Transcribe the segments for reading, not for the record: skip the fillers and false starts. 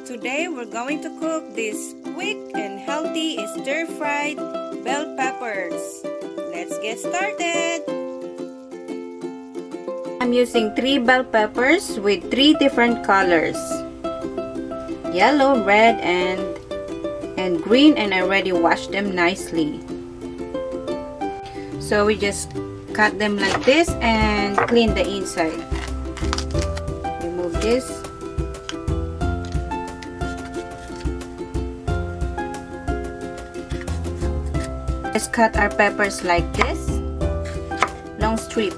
Today we're going to cook this quick and healthy stir-fried bell peppers. Let's get started. I'm using 3 bell peppers with 3 different colors. Yellow, red, and green, and I already washed them nicely. So we just cut them like this and clean the inside. Remove this. Just cut our peppers like this, long strip.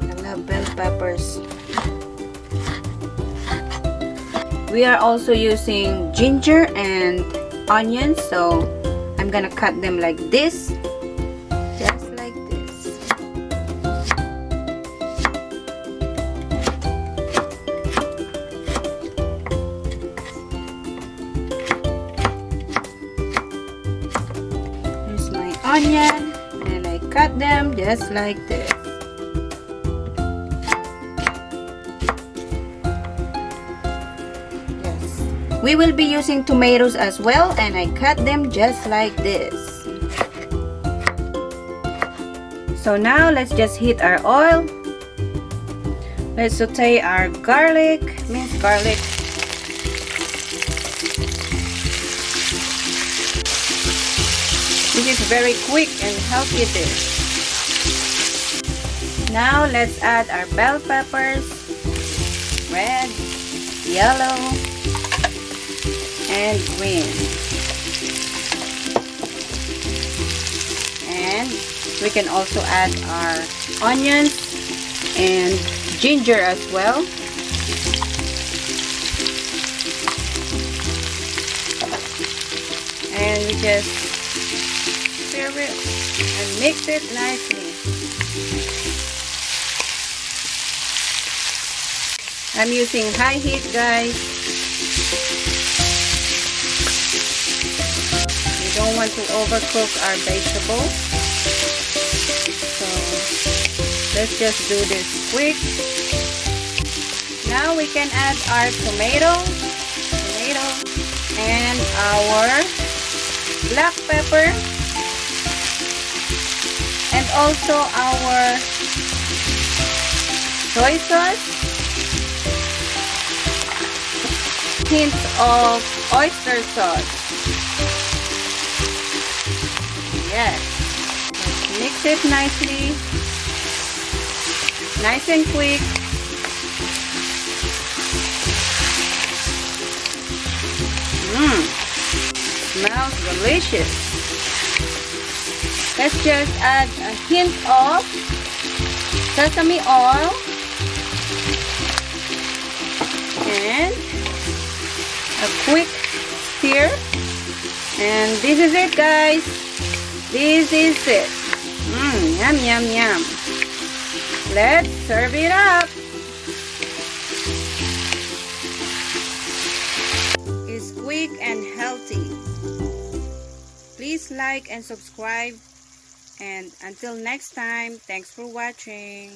I love bell peppers. We are also using ginger and onions, so I'm gonna cut them like this, just like this. Here's my onion, and I cut them just like this. We will be using tomatoes as well, and I cut them just like this. So now let's just heat our oil. Let's saute our garlic, minced garlic. This is very quick and healthy dish. Now let's add our bell peppers, red, yellow, and green, and we can also add our onions and ginger as well. And we just stir it and mix it nicely. I'm using high heat, guys. Don't want to overcook our vegetables, so let's just do this quick. Now we can add our tomato and our black pepper, and also our soy sauce, hints of oyster sauce. Yes, let's mix it nicely, nice and quick. Smells delicious. Let's just add a hint of sesame oil and a quick stir, and this is it, guys. This is it. Yum, yum, yum. Let's serve it up. It's quick and healthy. Please like and subscribe. And until next time, thanks for watching.